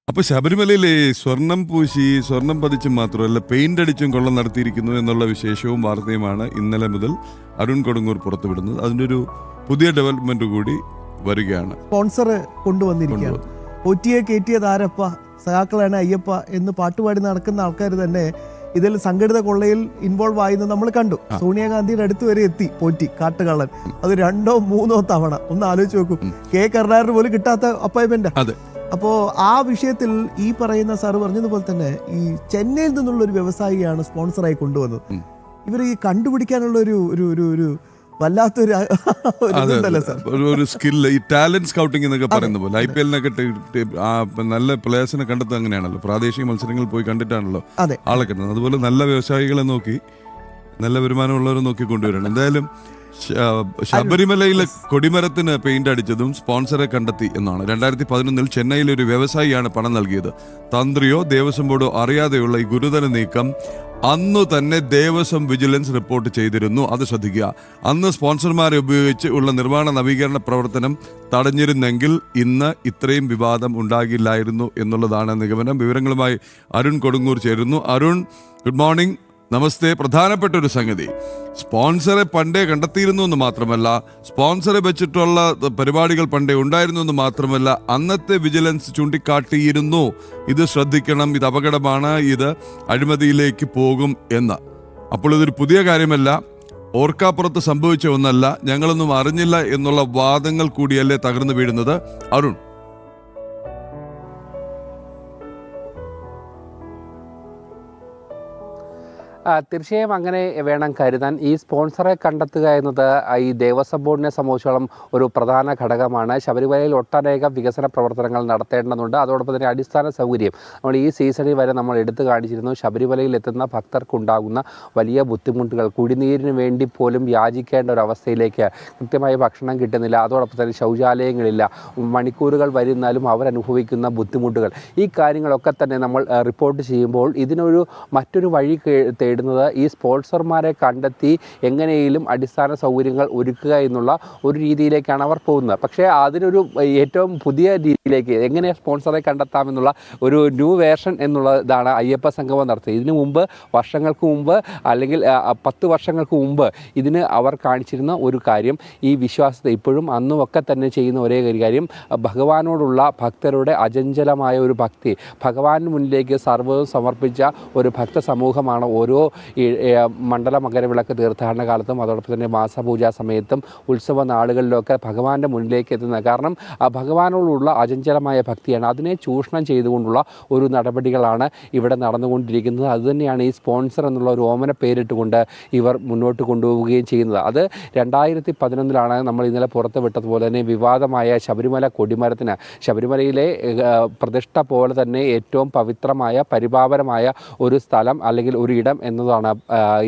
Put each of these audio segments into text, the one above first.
അപ്പൊ ശബരിമലയിലെ സ്വർണം പൂശി സ്വർണം പതിച്ചും മാത്രമല്ല പെയിന്റ് അടിച്ചും കൊള്ളം നടത്തിയിരിക്കുന്നു എന്നുള്ള വിശേഷവും വാർത്തയുമാണ് ഇന്നലെ മുതൽ അരുൺ കൊടുങ്ങൂർ പുറത്തുവിടുന്നത്. അതിൻ്റെ ഒരു പുതിയ ഡെവലപ്മെന്റ് കൂടി വരികയാണ്. സ്പോൺസർ കൊണ്ടുവന്നിരിക്കുകയാണ്. ഒറ്റിയെ കയറ്റിയത് ആരപ്പ, സഹാക്കളാണ് അയ്യപ്പ എന്ന് പാട്ടുപാടി നടക്കുന്ന ആൾക്കാർ തന്നെ ഇതിൽ സംഘടിത കൊള്ളയിൽ ഇൻവോൾവ് ആയെന്ന് നമ്മൾ കണ്ടു. സോണിയാഗാന്ധിയുടെ അടുത്ത് വരെ എത്തി പോറ്റി കാട്ടുകള്ളൻ. അത് 2 or 3 തവണ. ഒന്ന് ആലോചിച്ച് നോക്കും. കെ കരുണാകരന് പോലും കിട്ടാത്ത അപ്പോയിന്റ്മെന്റ്. അപ്പോൾ ആ വിഷയത്തിൽ ഈ പറയുന്ന സാറ് പറഞ്ഞതുപോലെ തന്നെ ഈ ചെന്നൈയിൽ നിന്നുള്ള ഒരു വ്യവസായിയാണ് സ്പോൺസറായി കൊണ്ടുവന്നത്. ഇവർ ഈ കണ്ടുപിടിക്കാനുള്ള ഒരു വല്ലാത്തൊരു ഒരു സ്കില്ല്, ഈ ടാലന്റ് സ്കൗട്ടിംഗ് എന്നൊക്കെ പറയുന്ന പോലെ IPL-നൊക്കെ നല്ല പ്ലേയേഴ്സിനെ കണ്ടെത്തുക അങ്ങനെയാണല്ലോ. പ്രാദേശിക മത്സരങ്ങളിൽ പോയി കണ്ടിട്ടാണല്ലോ ആളെ കിട്ടുന്നത്. അതുപോലെ നല്ല വ്യവസായികളെ നോക്കി നല്ല വരുമാനമുള്ളവരെ നോക്കി കൊണ്ടുവരണം. എന്തായാലും ശബരിമലയിലെ കൊടിമരത്തിന് പെയിന്റ് അടിച്ചതും സ്പോൺസറെ കണ്ടെത്തി എന്നാണ്. 2011 ചെന്നൈയിലെ ഒരു വ്യവസായിയാണ് പണം നൽകിയത്. തന്ത്രിയോ ദേവസ്വം ബോർഡോ അറിയാതെയുള്ള ഈ ഗുരുതര നീക്കം അന്നു തന്നെ ദേവസ്വം വിജിലൻസ് റിപ്പോർട്ട് ചെയ്തിരുന്നു. അത് ശ്രദ്ധിക്കുക. അന്ന് സ്പോൺസർമാരെ ഉപയോഗിച്ച് ഉള്ള നിർമ്മാണ നവീകരണ പ്രവർത്തനം തടഞ്ഞിരുന്നെങ്കിൽ ഇന്ന് ഇത്രയും വിവാദം ഉണ്ടാകില്ലായിരുന്നു എന്നുള്ളതാണ് നിഗമനം. വിവരങ്ങളുമായി അരുൺ കൊടുങ്ങൂർ ചേരുന്നു. Arun, good morning. നമസ്തേ. പ്രധാനപ്പെട്ട ഒരു സംഗതി, സ്പോൺസറെ പണ്ടേ കണ്ടെത്തിയിരുന്നു എന്ന് മാത്രമല്ല, സ്പോൺസറെ വെച്ചിട്ടുള്ള പരിപാടികൾ പണ്ടേ ഉണ്ടായിരുന്നു എന്ന് മാത്രമല്ല, അന്നത്തെ വിജിലൻസ് ചൂണ്ടിക്കാട്ടിയിരുന്നു ഇത് ശ്രദ്ധിക്കണം, ഇത് അപകടമാണ്, ഇത് അഴിമതിയിലേക്ക് പോകും എന്ന്. അപ്പോൾ ഇതൊരു പുതിയ കാര്യമല്ല, ഓർക്കാപ്പുറത്ത് സംഭവിച്ച ഒന്നല്ല, ഞങ്ങളൊന്നും അറിഞ്ഞില്ല എന്നുള്ള വാദങ്ങൾ കൂടിയല്ലേ തകർന്നു വീഴുന്നത് അരുൺ? തീർച്ചയായും അങ്ങനെ വേണം കരുതാൻ. ഈ സ്പോൺസറെ കണ്ടെത്തുക എന്നത് ഈ ദേവസ്വം ബോർഡിനെ സംബന്ധിച്ചോളം ഒരു പ്രധാന ഘടകമാണ്. ശബരിമലയിൽ ഒട്ടനേകം വികസന പ്രവർത്തനങ്ങൾ നടത്തേണ്ടതുണ്ട്. അതോടൊപ്പം തന്നെ അടിസ്ഥാന സൗകര്യം നമ്മൾ ഈ സീസണിൽ വരെ നമ്മൾ എടുത്തു കാണിച്ചിരുന്നു. ശബരിമലയിൽ എത്തുന്ന ഭക്തർക്കുണ്ടാകുന്ന വലിയ ബുദ്ധിമുട്ടുകൾ, കുടിനീരിന് വേണ്ടി പോലും യാചിക്കേണ്ട ഒരു അവസ്ഥയിലേക്ക്, കൃത്യമായി ഭക്ഷണം കിട്ടുന്നില്ല, അതോടൊപ്പം തന്നെ ശൗചാലയങ്ങളില്ല, മണിക്കൂറുകൾ വരുന്നാലും അവരനുഭവിക്കുന്ന ബുദ്ധിമുട്ടുകൾ, ഈ കാര്യങ്ങളൊക്കെ തന്നെ നമ്മൾ റിപ്പോർട്ട് ചെയ്യുമ്പോൾ ഇതിനൊരു മറ്റൊരു വഴി ഇടുന്നത് ഈ സ്പോൺസർമാരെ കണ്ടെത്തി എങ്ങനെയും അടിസ്ഥാന സൗകര്യങ്ങൾ ഒരുക്കുക എന്നുള്ള ഒരു രീതിയിലേക്കാണ് അവർ പോകുന്നത്. പക്ഷേ അതിനൊരു ഏറ്റവും പുതിയ രീതിയിലേക്ക് എങ്ങനെ സ്പോൺസറെ കണ്ടെത്താമെന്നുള്ള ഒരു ന്യൂ വേർഷൻ എന്നുള്ളതാണ് അയ്യപ്പ സംഗമം നടത്തിയത്. ഇതിനു മുമ്പ്, വർഷങ്ങൾക്ക് മുമ്പ്, അല്ലെങ്കിൽ 10 വർഷങ്ങൾക്ക് മുമ്പ് ഇതിന് അവർ കാണിച്ചിരുന്ന ഒരു കാര്യം, ഈ വിശ്വാസത്തെ ഇപ്പോഴും അന്നുമൊക്കെ തന്നെ ചെയ്യുന്ന ഒരേ കാര്യം, ഭഗവാനോടുള്ള ഭക്തരുടെ അചഞ്ചലമായ ഒരു ഭക്തി, ഭഗവാന് മുന്നിലേക്ക് സർവ്വവും സമർപ്പിച്ച ഒരു ഭക്ത സമൂഹമാണ് ഓരോ മണ്ഡല മകരവിളക്ക് തീർത്ഥാടന കാലത്തും അതോടൊപ്പം തന്നെ മാസപൂജാ സമയത്തും ഉത്സവ നാളുകളിലൊക്കെ ഭഗവാന്റെ മുന്നിലേക്ക് എത്തുന്നത്. കാരണം ഭഗവാനോടുള്ള അചഞ്ചലമായ ഭക്തിയാണ്. അതിനെ ചൂഷണം ചെയ്തുകൊണ്ടുള്ള ഒരു നടപടികളാണ് ഇവിടെ നടന്നുകൊണ്ടിരിക്കുന്നത്. അതുതന്നെയാണ് ഈ സ്പോൺസർ എന്നുള്ള ഒരു ഓമന പേരിട്ടുകൊണ്ട് ഇവർ മുന്നോട്ട് കൊണ്ടുപോവുകയും ചെയ്യുന്നത്. അത് 2011 നമ്മൾ ഇന്നലെ പുറത്ത് വിട്ടതുപോലെ തന്നെ വിവാദമായ ശബരിമല കൊടിമരത്തിന്, ശബരിമലയിലെ പ്രതിഷ്ഠ പോലെ തന്നെ ഏറ്റവും പവിത്രമായ പരിപാവനമായ ഒരു സ്ഥലം അല്ലെങ്കിൽ ഒരു ഇടം എന്നതാണ്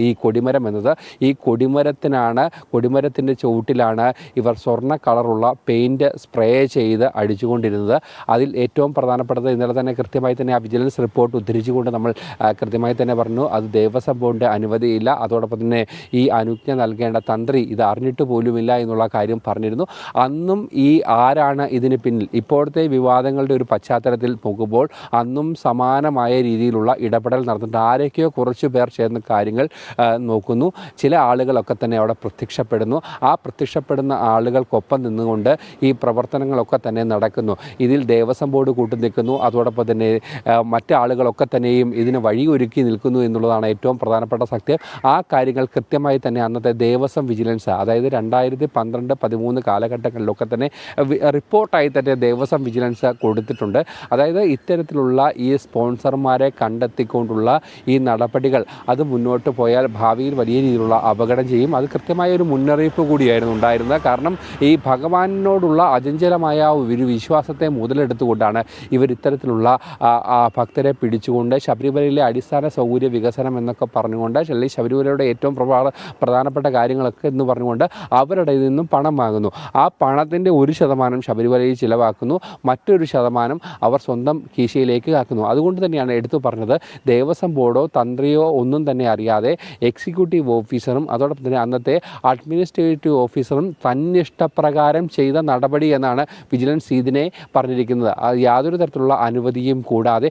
ഈ കൊടിമരം എന്നത്. ഈ കൊടിമരത്തിൻ്റെ ചുവട്ടിലാണ് ഇവർ സ്വർണ്ണ കളറുള്ള പെയിൻറ്റ് സ്പ്രേ ചെയ്ത് അടിച്ചുകൊണ്ടിരുന്നത്. അതിൽ ഏറ്റവും പ്രധാനപ്പെട്ടത് ഇന്നലെ തന്നെ കൃത്യമായി തന്നെ ആ വിജിലൻസ് റിപ്പോർട്ട് ഉദ്ധരിച്ചുകൊണ്ട് നമ്മൾ കൃത്യമായി തന്നെ പറഞ്ഞു, അത് ദേവസ്വം ബോർഡിൻ്റെ അനുമതിയില്ല, അതോടൊപ്പം തന്നെ ഈ അനുജ്ഞ നൽകേണ്ട തന്ത്രി ഇത് അറിഞ്ഞിട്ട് പോലുമില്ല എന്നുള്ള കാര്യം പറഞ്ഞിരുന്നു. അന്നും ഈ ആരാണ് ഇതിന് പിന്നിൽ, ഇപ്പോഴത്തെ വിവാദങ്ങളുടെ ഒരു പശ്ചാത്തലത്തിൽ നോക്കുമ്പോൾ അന്നും സമാനമായ രീതിയിലുള്ള ഇടപെടൽ നടന്നിട്ട് ആരൊക്കെയോ കുറച്ച് പേർ ചേർന്ന് കാര്യങ്ങൾ നോക്കുന്നു. ചില ആളുകളൊക്കെ തന്നെ അവിടെ പ്രത്യക്ഷപ്പെടുന്നു. ആ പ്രത്യക്ഷപ്പെടുന്ന ആളുകൾക്കൊപ്പം നിന്നുകൊണ്ട് ഈ പ്രവർത്തനങ്ങളൊക്കെ തന്നെ നടക്കുന്നു. ഇതിൽ ദേവസ്വം ബോർഡ് കൂട്ടുനിൽക്കുന്നു, അതോടൊപ്പം തന്നെ മറ്റ് ആളുകളൊക്കെ തന്നെയും ഇതിന് വഴിയൊരുക്കി നിൽക്കുന്നു എന്നുള്ളതാണ് ഏറ്റവും പ്രധാനപ്പെട്ട സത്യം. ആ കാര്യങ്ങൾ കൃത്യമായി തന്നെ അന്നത്തെ ദേവസ്വം വിജിലൻസ്, അതായത് 2012-13 കാലഘട്ടങ്ങളിലൊക്കെ തന്നെ റിപ്പോർട്ടായി തന്നെ ദേവസ്വം വിജിലൻസ് കൊടുത്തിട്ടുണ്ട്. അതായത് ഇത്തരത്തിലുള്ള ഈ സ്പോൺസർമാരെ കണ്ടെത്തിക്കൊണ്ടുള്ള ഈ നടപടികൾ അത് മുന്നോട്ട് പോയാൽ ഭാവിയിൽ വലിയ രീതിയിലുള്ള അപകടം ചെയ്യും. അത് കൃത്യമായ ഒരു മുന്നറിയിപ്പ് കൂടിയായിരുന്നു ഉണ്ടായിരുന്നത്. കാരണം ഈ ഭഗവാനോടുള്ള അചഞ്ചലമായ ഒരു വിശ്വാസത്തെ മുതലെടുത്തുകൊണ്ടാണ് ഇവർ ഇത്തരത്തിലുള്ള ഭക്തരെ പിടിച്ചുകൊണ്ട് ശബരിമലയിലെ അടിസ്ഥാന സൗകര്യ വികസനം എന്നൊക്കെ പറഞ്ഞുകൊണ്ട്, അല്ലെങ്കിൽ ശബരിമലയുടെ ഏറ്റവും പ്രധാനപ്പെട്ട കാര്യങ്ങളൊക്കെ എന്ന് പറഞ്ഞുകൊണ്ട് അവരുടെ നിന്നും പണം വാങ്ങുന്നു. ആ പണത്തിൻ്റെ 1% ശബരിമലയിൽ ചിലവാക്കുന്നു, മറ്റൊരു ശതമാനം അവർ സ്വന്തം കീശയിലേക്ക് ആക്കുന്നു. അതുകൊണ്ട് തന്നെയാണ് എടുത്തു പറഞ്ഞത്, ദേവസ്വം ബോർഡോ തന്ത്രിയോ ഒന്നും തന്നെ അറിയാതെ എക്സിക്യൂട്ടീവ് ഓഫീസറും അതോടൊപ്പം തന്നെ അന്നത്തെ അഡ്മിനിസ്ട്രേറ്റീവ് ഓഫീസറും തന്നിഷ്ടപ്രകാരം ചെയ്ത നടപടി എന്നാണ് വിജിലൻസ് ഇതിനെ പറഞ്ഞിരിക്കുന്നത്. യാതൊരു തരത്തിലുള്ള അനുമതിയും കൂടാതെ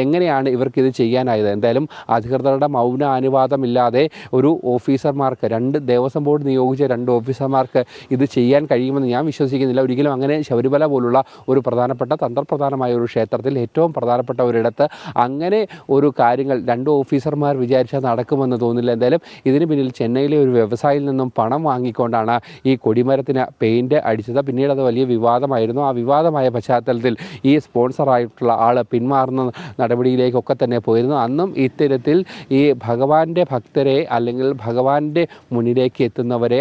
എങ്ങനെയാണ് ഇവർക്കിത് ചെയ്യാനായത്? എന്തായാലും അധികൃതരുടെ മൗന അനുവാദമില്ലാതെ ഒരു ഓഫീസർമാർക്ക്, 2 ദേവസ്വം ബോർഡ് നിയോഗിച്ച 2 ഓഫീസർമാർക്ക് ഇത് ചെയ്യാൻ കഴിയുമെന്ന് ഞാൻ വിശ്വസിക്കുന്നില്ല. ഒരിക്കലും അങ്ങനെ ശബരിമല പോലുള്ള ഒരു പ്രധാനപ്പെട്ട തന്ത്രപ്രധാനമായ ഒരു ക്ഷേത്രത്തിൽ, ഏറ്റവും പ്രധാനപ്പെട്ട ഒരിടത്ത് അങ്ങനെ ഒരു കാര്യങ്ങൾ 2 ഓഫീസർമാർ വിചാരിച്ചാൽ നടക്കുമെന്ന് തോന്നുന്നില്ല. എന്തായാലും ഇതിന് പിന്നിൽ ചെന്നൈയിലെ ഒരു വ്യവസായിയിൽ നിന്നും പണം വാങ്ങിക്കൊണ്ടാണ് ഈ കൊടിമരത്തിന് പെയിൻറ്റ് അടിച്ചത്. പിന്നീട് അത് വലിയ വിവാദമായിരുന്നു. ആ വിവാദമായ പശ്ചാത്തലത്തിൽ ഈ സ്പോൺസറായിട്ടുള്ള ആൾ പിന്മാറുന്ന നടപടിയിലേക്കൊക്കെ തന്നെ പോയിരുന്നു. അന്നും ഇത്തരത്തിൽ ഈ ഭഗവാന്റെ ഭക്തരെ അല്ലെങ്കിൽ ഭഗവാന്റെ മുന്നിലേക്ക് എത്തുന്നവരെ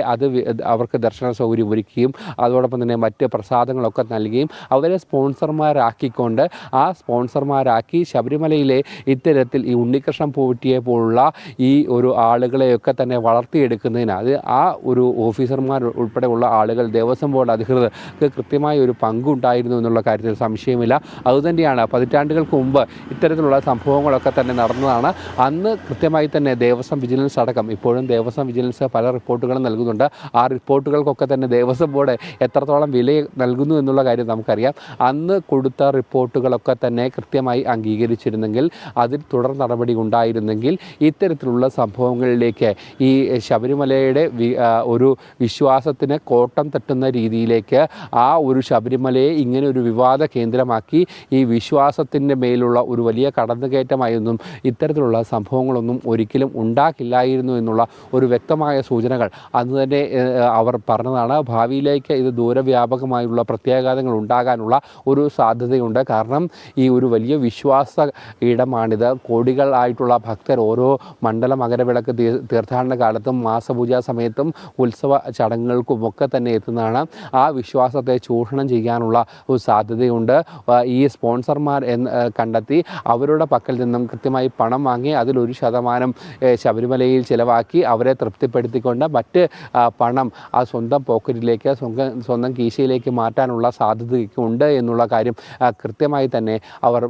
അവർക്ക് ദർശന സൗകര്യം ഒരുക്കുകയും അതോടൊപ്പം തന്നെ മറ്റ് പ്രസാദങ്ങളൊക്കെ നൽകുകയും അവരെ സ്പോൺസർമാരാക്കിക്കൊണ്ട് സ്പോൺസർമാരാക്കി ശബരിമലയിലെ ഇത്തരത്തിൽ ഈ ഉണ്ണികൃഷ്ണൻ പോറ്റിയെ പോലുള്ള ഈ ഒരു ആളുകളെയൊക്കെ തന്നെ വളർത്തിയെടുക്കുന്നതിന് ആ ഒരു ഓഫീസർമാർ ഉൾപ്പെടെയുള്ള ആളുകൾ, ദേവസ്വം ബോർഡ് അധികൃതർക്ക് കൃത്യമായ ഒരു പങ്കുണ്ടായിരുന്നു എന്നുള്ള കാര്യത്തിൽ സംശയമില്ല. അതുതന്നെയാണ് പതിറ്റാണ്ടുകൾക്ക് മുമ്പ് ഇത്തരത്തിലുള്ള സംഭവങ്ങളൊക്കെ തന്നെ നടന്നതാണ്. അന്ന് കൃത്യമായി തന്നെ ദേവസ്വം വിജിലൻസ് അടക്കം, ഇപ്പോഴും ദേവസ്വം വിജിലൻസ് പല റിപ്പോർട്ടുകളും നൽകുന്നുണ്ട്. ആ റിപ്പോർട്ടുകൾക്കൊക്കെ തന്നെ ദേവസ്വം ബോർഡ് എത്രത്തോളം വില നൽകുന്നു എന്നുള്ള കാര്യം നമുക്കറിയാം. അന്ന് കൊടുത്ത റിപ്പോർട്ടുകളൊക്കെ തന്നെ കൃത്യമായി അംഗീകരിച്ചിരുന്നെങ്കിൽ, അതിൽ തുടർ നടപടി ഉണ്ടായിരുന്നെങ്കിൽ ഇത്തരത്തിലുള്ള സംഭവങ്ങളിലേക്ക് ഈ ശബരിമലയുടെ ഒരു വിശ്വാസത്തിന് കോട്ടം തട്ടുന്ന രീതിയിലേക്ക് ആ ഒരു ശബരിമലയെ ഇങ്ങനെ ഒരു വിവാദ കേന്ദ്രമാക്കി ഈ വിശ്വാസത്തിൻ്റെ മേലുള്ള ഒരു വലിയ കടന്നുകയറ്റമായൊന്നും ഇത്തരത്തിലുള്ള സംഭവങ്ങളൊന്നും ഒരിക്കലും ഉണ്ടാക്കില്ലായിരുന്നു എന്നുള്ള ഒരു വ്യക്തമായ സൂചനകൾ അന്ന് തന്നെ അവർ പറഞ്ഞതാണ്. ഭാവിയിലേക്ക് ഇത് ദൂരവ്യാപകമായുള്ള പ്രത്യാഘാതങ്ങൾ ഉണ്ടാകാനുള്ള ഒരു സാധ്യതയുണ്ട്. കാരണം ഈ ഒരു വലിയ വിശ്വാസ ഇടമാണിത്. കോടികളായിട്ടുള്ള ഭക്തർ ഓരോ മണ്ഡല മകരവിളക്ക് തീർത്ഥാടന കാലത്തും മാസപൂജാ സമയത്തും ഉത്സവ ചടങ്ങുകൾക്കുമൊക്കെ തന്നെ എത്തുന്നതാണ്. ആ വിശ്വാസത്തെ ചൂഷണം ചെയ്യാനുള്ള ഒരു സാധ്യതയുണ്ട്. ഈ സ്പോൺസർമാർ കണ്ടെത്തി അവരുടെ പക്കൽ നിന്നും കൃത്യമായി പണം വാങ്ങി അതിലൊരു ശതമാനം ശബരിമലയിൽ ചിലവാക്കി അവരെ തൃപ്തിപ്പെടുത്തിക്കൊണ്ട് മറ്റ് പണം ആ സ്വന്തം പോക്കറ്റിലേക്ക്, സ്വന്തം കീശയിലേക്ക് മാറ്റാനുള്ള സാധ്യതയുണ്ട് എന്നുള്ള കാര്യം കൃത്യമായി തന്നെ അവർ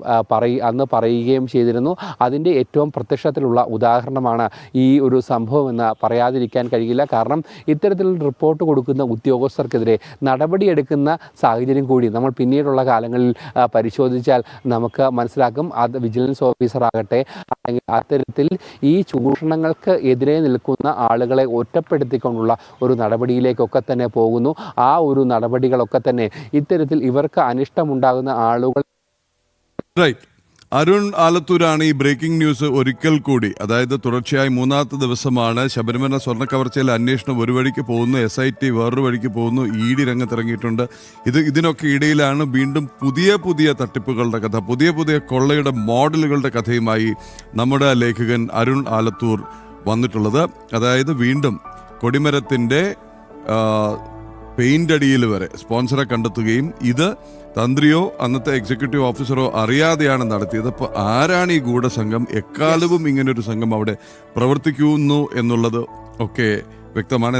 അന്ന് പറയുകയും ചെയ്തിരുന്നു. അതിൻ്റെ ഏറ്റവും പ്രത്യക്ഷത്തിലുള്ള ഉദാഹരണമാണ് ഈ ഒരു സംഭവം എന്ന് പറയാതിരിക്കാൻ കഴിയില്ല. കാരണം ഇത്തരത്തിൽ റിപ്പോർട്ട് കൊടുക്കുന്ന ഉദ്യോഗസ്ഥർക്കെതിരെ നടപടിയെടുക്കുന്ന സാഹചര്യം കൂടി നമ്മൾ പിന്നീടുള്ള കാലങ്ങളിൽ പരിശോധിച്ചാൽ നമുക്ക് മനസ്സിലാക്കും. അത് വിജിലൻസ് ഓഫീസറാകട്ടെ അല്ലെങ്കിൽ അത്തരത്തിൽ ഈ ചൂഷണങ്ങൾക്ക് എതിരെ നിൽക്കുന്ന ആളുകളെ ഒറ്റപ്പെടുത്തിക്കൊണ്ടുള്ള ഒരു നടപടിയിലേക്കൊക്കെ തന്നെ പോകുന്നു. ആ ഒരു നടപടികളൊക്കെ തന്നെ ഇത്തരത്തിൽ ഇവർക്ക് അനിഷ്ടമുണ്ടാകുന്ന ആളുകൾ. അരുൺ ആലത്തൂരാണ് ഈ ബ്രേക്കിംഗ് ന്യൂസ് ഒരിക്കൽ കൂടി, അതായത് തുടർച്ചയായി 3ാമത്തെ ദിവസമാണ് ശബരിമല സ്വർണ്ണക്കവർച്ചയിലെ അന്വേഷണം ഒരു വഴിക്ക് പോകുന്നു, SIT വേറൊരു വഴിക്ക് പോകുന്നു, ED രംഗത്തിറങ്ങിയിട്ടുണ്ട്. ഇതിനൊക്കെ ഇടയിലാണ് വീണ്ടും പുതിയ തട്ടിപ്പുകളുടെ കഥ, പുതിയ കൊള്ളയുടെ മോഡലുകളുടെ കഥയുമായി നമ്മുടെ ലേഖകൻ അരുൺ ആലത്തൂർ വന്നിട്ടുള്ളത്. അതായത് വീണ്ടും കൊടിമരത്തിൻ്റെ പെയിൻ്റ് അടിയിൽ വരെ സ്പോൺസറെ കണ്ടെത്തുകയും ഇത് തന്ത്രിയോ അന്നത്തെ എക്സിക്യൂട്ടീവ് ഓഫീസറോ അറിയാതെയാണ് നടത്തിയത്. അപ്പോൾ ആരാണ് ഈ ഗൂഢസംഘം? എക്കാലവും ഇങ്ങനൊരു സംഘം അവിടെ പ്രവർത്തിക്കുന്നു എന്നുള്ളത് ഒക്കെ വ്യക്തമാണ്.